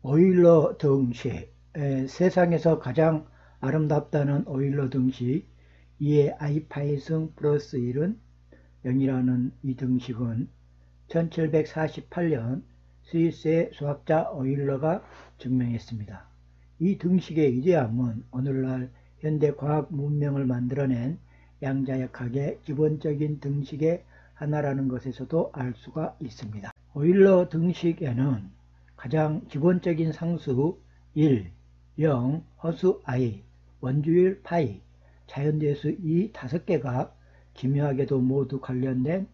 오일러 등식, 세상에서 가장 아름답다는 오일러 등식 2의 i파이승 플러스 1은 0이라는 이 등식은 1748년 스위스의 수학자 오일러가 증명했습니다. 이 등식의 위대함은 오늘날 현대 과학 문명을 만들어낸 양자역학의 기본적인 등식의 하나라는 것에서도 알 수가 있습니다. 오일러 등식에는 가장 기본적인 상수 1, 0, 허수 i, 원주율 파이, 자연대수 이 5개가 기묘하게도 모두 관련된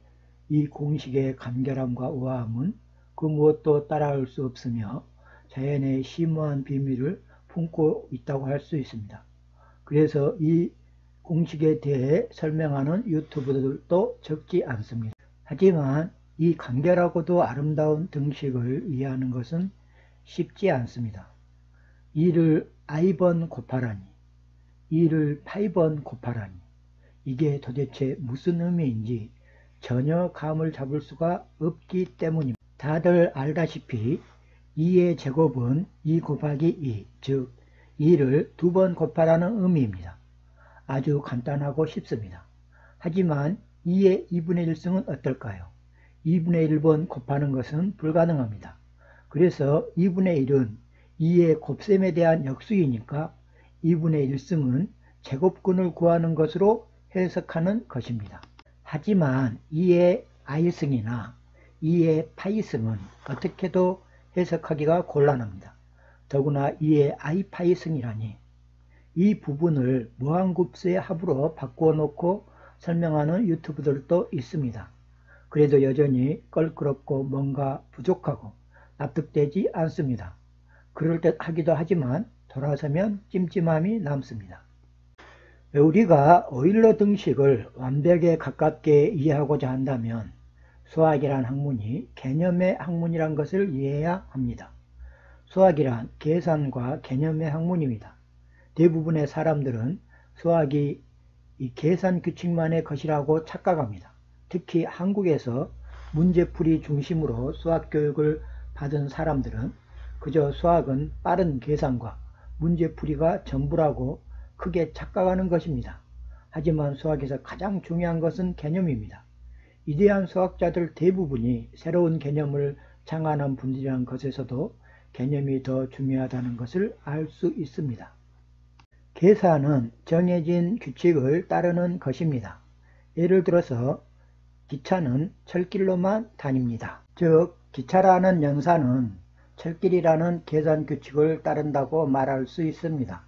이 공식의 간결함과 우아함은 그 무엇도 따라올 수 없으며 자연의 심오한 비밀을 품고 있다고 할 수 있습니다. 그래서 이 공식에 대해 설명하는 유튜브들도 적지 않습니다. 하지만 이 간결하고도 아름다운 등식을 이해하는 것은 쉽지 않습니다. 2를 i번 곱하라니, 2를 파이번 곱하라니, 이게 도대체 무슨 의미인지 전혀 감을 잡을 수가 없기 때문입니다. 다들 알다시피 2의 제곱은 2 곱하기 2, 즉 2를 2번 곱하라는 의미입니다. 아주 간단하고 쉽습니다. 하지만 2의 2분의 1승은 어떨까요? 2분의 1번 곱하는 것은 불가능합니다. 그래서 2분의 1은 2의 곱셈에 대한 역수이니까 2분의 1승은 제곱근을 구하는 것으로 해석하는 것입니다. 하지만 2의 i승이나 2의 파이승은 어떻게도 해석하기가 곤란합니다. 더구나 2의 i파이승이라니 이 부분을 무한급수의 합으로 바꾸어 놓고 설명하는 유튜브들도 있습니다. 그래도 여전히 껄끄럽고 뭔가 부족하고 납득되지 않습니다. 그럴듯하기도 하지만 돌아서면 찜찜함이 남습니다. 우리가 오일러 등식을 완벽에 가깝게 이해하고자 한다면 수학이란 학문이 개념의 학문이란 것을 이해해야 합니다. 수학이란 계산과 개념의 학문입니다. 대부분의 사람들은 수학이 이 계산 규칙만의 것이라고 착각합니다. 특히 한국에서 문제풀이 중심으로 수학교육을 받은 사람들은 그저 수학은 빠른 계산과 문제풀이가 전부라고 크게 착각하는 것입니다. 하지만 수학에서 가장 중요한 것은 개념입니다. 위대한 수학자들 대부분이 새로운 개념을 창안한 분들이라는 것에서도 개념이 더 중요하다는 것을 알 수 있습니다. 계산은 정해진 규칙을 따르는 것입니다. 예를 들어서 기차는 철길로만 다닙니다. 즉 기차라는 연산은 철길이라는 계산 규칙을 따른다고 말할 수 있습니다.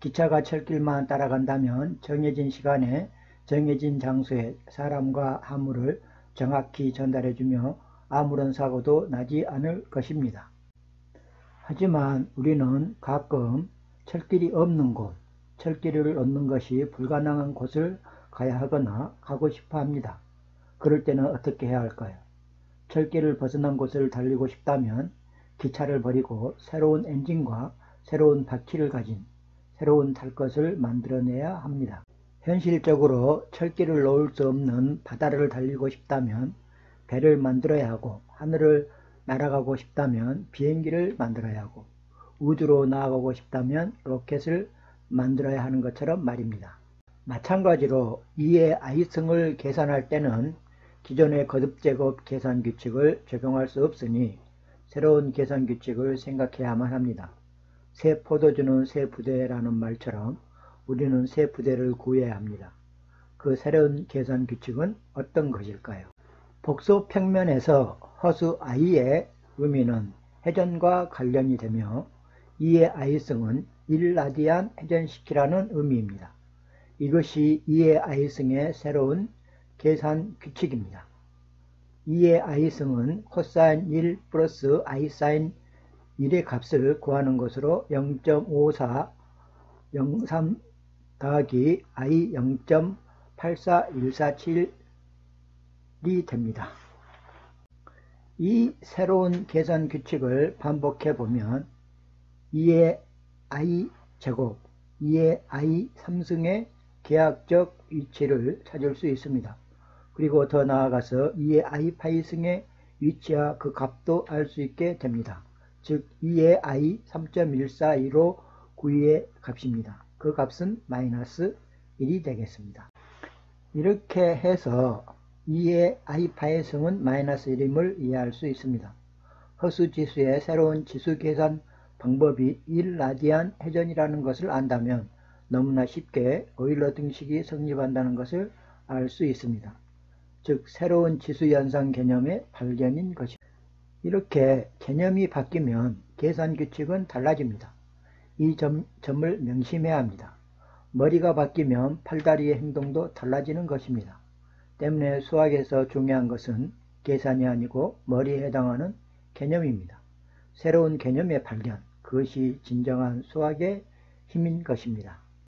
기차가 철길만 따라간다면 정해진 시간에 정해진 장소에 사람과 화물을 정확히 전달해주며 아무런 사고도 나지 않을 것입니다. 하지만 우리는 가끔 철길이 없는 곳, 철길을 얻는 것이 불가능한 곳을 가야 하거나 가고 싶어 합니다. 그럴 때는 어떻게 해야 할까요? 철길을 벗어난 곳을 달리고 싶다면 기차를 버리고 새로운 엔진과 새로운 바퀴를 가진 새로운 탈 것을 만들어내야 합니다. 현실적으로 철길을 놓을 수 없는 바다를 달리고 싶다면 배를 만들어야 하고, 하늘을 날아가고 싶다면 비행기를 만들어야 하고, 우주로 나아가고 싶다면 로켓을 만들어야 하는 것처럼 말입니다. 마찬가지로 2의 i승을 계산할 때는 기존의 거듭제곱 계산 규칙을 적용할 수 없으니 새로운 계산 규칙을 생각해야만 합니다. 새 포도주는 새 부대라는 말처럼 우리는 새 부대를 구해야 합니다. 그 새로운 계산 규칙은 어떤 것일까요? 복수 평면에서 허수 i의 의미는 회전과 관련이 되며 2의 i승은 1라디안 회전시키라는 의미입니다. 이것이 2의 i승의 새로운 계산 규칙입니다. 2의 i승은 코사인 1 플러스 i 사인 1의 값을 구하는 것으로 0.5403 더하기 i 0.84147이 됩니다. 이 새로운 계산 규칙을 반복해 보면 2의 i 제곱, 2의 i 3승의 계약적 위치를 찾을 수 있습니다. 그리고 더 나아가서 2의 i 파이승의 위치와 그 값도 알 수 있게 됩니다. 즉 2의 i 3.142로 구의 값입니다. 그 값은 마이너스 1이 되겠습니다. 이렇게 해서 2의 i파의 성은 마이너스 1임을 이해할 수 있습니다. 허수지수의 새로운 지수 계산 방법이 1라디안 회전이라는 것을 안다면 너무나 쉽게 오일러 등식이 성립한다는 것을 알 수 있습니다. 즉 새로운 지수 연산 개념의 발견인 것입니다. 이렇게 개념이 바뀌면 계산 규칙은 달라집니다. 이 점을 명심해야 합니다. 머리가 바뀌면 팔다리의 행동도 달라지는 것입니다. 때문에 수학에서 중요한 것은 계산이 아니고 머리에 해당하는 개념입니다. 새로운 개념의 발견, 그것이 진정한 수학의 힘인 것입니다.